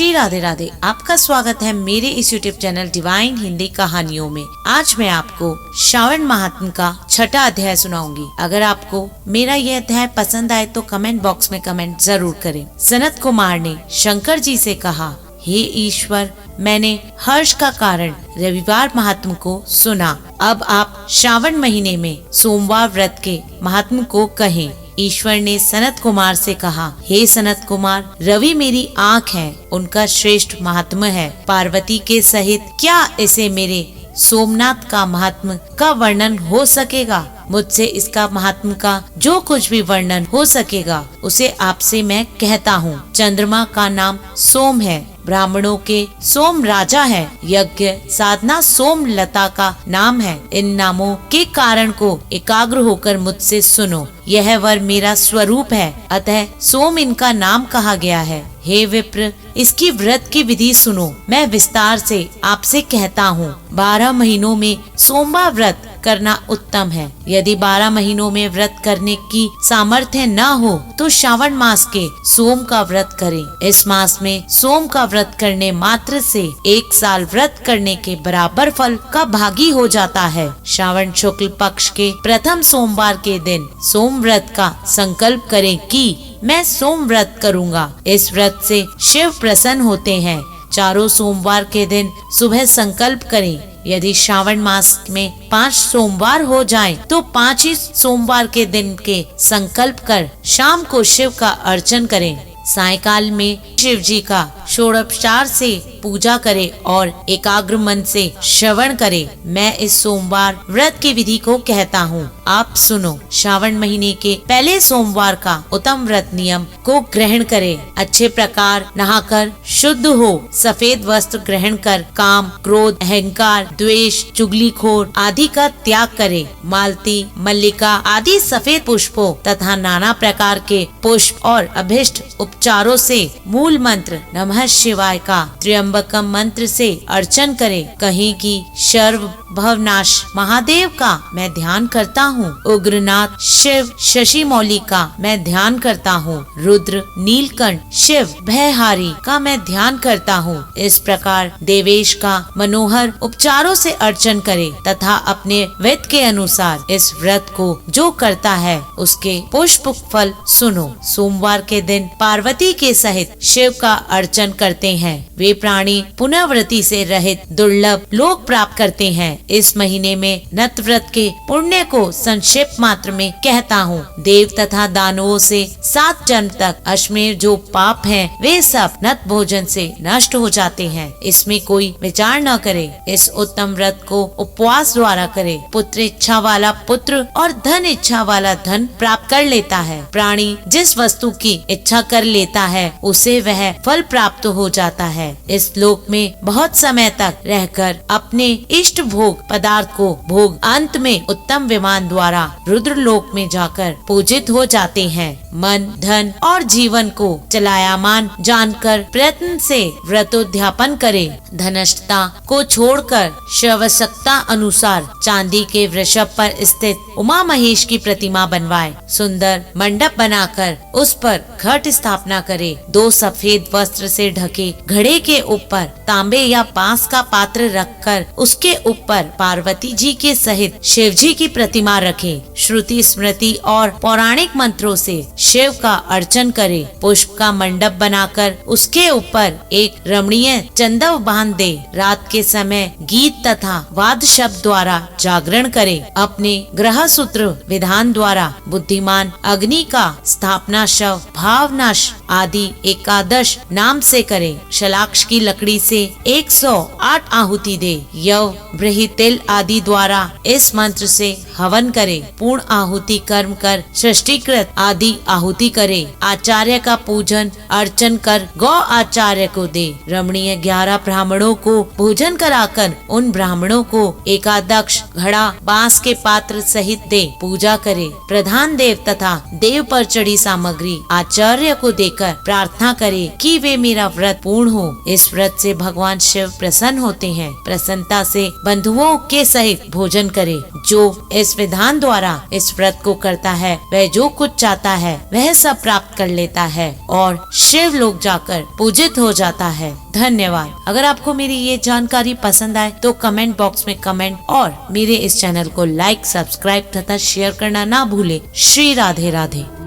श्री राधे राधे। आपका स्वागत है मेरे इस यूट्यूब चैनल डिवाइन हिंदी कहानियों में। आज मैं आपको श्रावण महात्म का 6वां अध्याय सुनाऊंगी। अगर आपको मेरा यह अध्याय पसंद आए तो कमेंट बॉक्स में कमेंट जरूर करें। सनत कुमार ने शंकर जी से कहा, हे ईश्वर, मैंने हर्ष का कारण रविवार महात्म को सुना। अब आप श्रावण महीने में सोमवार व्रत के महात्म को कहें। ईश्वर ने सनत कुमार से कहा, हे सनत कुमार, रवि मेरी आँख है, उनका श्रेष्ठ महात्म है। पार्वती के सहित क्या इसे मेरे सोमनाथ का महात्म का वर्णन हो सकेगा? मुझसे इसका महात्म का जो कुछ भी वर्णन हो सकेगा उसे आपसे मैं कहता हूँ। चंद्रमा का नाम सोम है, ब्राह्मणों के सोम राजा है। यज्ञ साधना सोम लता का नाम है। इन नामों के कारण को एकाग्र होकर मुझसे सुनो। यह वर मेरा स्वरूप है, अतः सोम इनका नाम कहा गया है। हे विप्र, इसकी व्रत की विधि सुनो। मैं विस्तार से आपसे कहता हूँ। 12 महीनों में सोमवार व्रत करना उत्तम है। यदि 12 महीनों में व्रत करने की सामर्थ्य न हो तो श्रावण मास के सोम का व्रत करें। इस मास में सोम का व्रत करने मात्र से 1 साल व्रत करने के बराबर फल का भागी हो जाता है। श्रावण शुक्ल पक्ष के प्रथम सोमवार के दिन सोम व्रत का संकल्प करें कि मैं सोम व्रत करूँगा। इस व्रत से शिव प्रसन्न होते हैं। चारों सोमवार के दिन सुबह संकल्प करें। यदि श्रावण मास में 5 सोमवार हो जाएं, तो 5 ही सोमवार के दिन के संकल्प कर शाम को शिव का अर्चन करें। सायकाल में शिव जी का षोडोपचार से पूजा करें और एकाग्र मन से श्रवण करें। मैं इस सोमवार व्रत की विधि को कहता हूँ, आप सुनो। श्रावण महीने के पहले सोमवार का उत्तम व्रत नियम को ग्रहण करें। अच्छे प्रकार नहाकर शुद्ध हो, सफेद वस्त्र ग्रहण कर काम, क्रोध, अहंकार, द्वेष, चुगलीखोर आदि का त्याग करें। मालती, मल्लिका आदि सफेद पुष्पों तथा नाना प्रकार के पुष्प और अभिष्ट उपचारों से मूल मंत्र नमः शिवाय का त्र्यंबकम मंत्र से अर्चन करें। कहीं कि सर्व भवनाश महादेव का मैं ध्यान करता हूँ। उग्रनाथ शिव शशि मौली का मैं ध्यान करता हूँ। रुद्र नीलकंठ शिव भयहारी का मैं ध्यान करता हूँ। इस प्रकार देवेश का मनोहर उपचारों से अर्चन करें तथा अपने वित्त के अनुसार इस व्रत को जो करता है उसके पुष्प फल सुनो। सोमवार के दिन पार्वती के सहित शिव का अर्चन करते हैं। वे प्राणी पुनर्वृत्ति से रहित दुर्लभ लोक प्राप्त करते हैं। इस महीने में नत व्रत के पुण्य को संक्षेप मात्र में कहता हूँ। देव तथा दानवों से 7 जन्म तक अश्मेर जो पाप हैं, वे सब नत भोजन से नष्ट हो जाते हैं। इसमें कोई विचार न करे। इस उत्तम व्रत को उपवास द्वारा करे। पुत्र इच्छा वाला पुत्र और धन इच्छा वाला धन प्राप्त कर लेता है। प्राणी जिस वस्तु की इच्छा कर लेता है उसे वह फल प्राप्त हो जाता है। इस लोक में बहुत समय तक रहकर अपने इष्ट भोग पदार्थ को भोग अंत में उत्तम विमान द्वारा रुद्र लोक में जाकर पूजित हो जाते हैं। मन, धन और जीवन को चलायमान जानकर प्रयत्न से व्रतोद्यापन करे। धनस्थता को छोड़कर श्रवसकता अनुसार चांदी के वृषभ पर स्थित उमा महेश की प्रतिमा बनवाए। सुंदर मंडप बनाकर उस पर घट स्थापना करे। 2 सफेद वस्त्र से ढके घड़े के ऊपर तांबे या बांस का पात्र रखकर उसके ऊपर पार्वती जी के सहित शिव जी की प्रतिमा रखे। श्रुति स्मृति और पौराणिक मंत्रों से शिव का अर्चन करे। पुष्प का मंडप बनाकर उसके ऊपर एक रमणीय चंदव बांध दे। रात के समय गीत तथा वाद्य शब्द द्वारा जागरण करे। अपने ग्रह सूत्र विधान द्वारा बुद्धिमान अग्नि का स्थापना शव भावनाश आदि 11 नाम से करे। शलाक्ष की लकड़ी से 108 आहुति दे। यव बृहित तिल आदि द्वारा इस मंत्र से हवन करे। पूर्ण आहुति कर्म कर सृष्टिकृत आदि आहुति करे। आचार्य का पूजन अर्चन कर गौ आचार्य को दे। रमणीय 11 ब्राह्मणों को भोजन कराकर उन ब्राह्मणों को एकादश घड़ा बांस के पात्र सहित दे पूजा करे। प्रधान देव तथा देव पर चढ़ी सामग्री आचार्य को देकर देकर प्रार्थना करे कि वे मेरा व्रत पूर्ण हो। इस व्रत से भगवान शिव प्रसन्न होते हैं। प्रसन्नता से बंधुओं के सहित भोजन करे। जो इस विधान द्वारा इस व्रत को करता है वह जो कुछ चाहता है वह सब प्राप्त कर लेता है और शिव लोक जाकर पूजित हो जाता है। धन्यवाद। अगर आपको मेरी ये जानकारी पसंद आए तो कमेंट बॉक्स में कमेंट और मेरे इस चैनल को लाइक, सब्सक्राइब तथा शेयर करना ना भूले। श्री राधे राधे।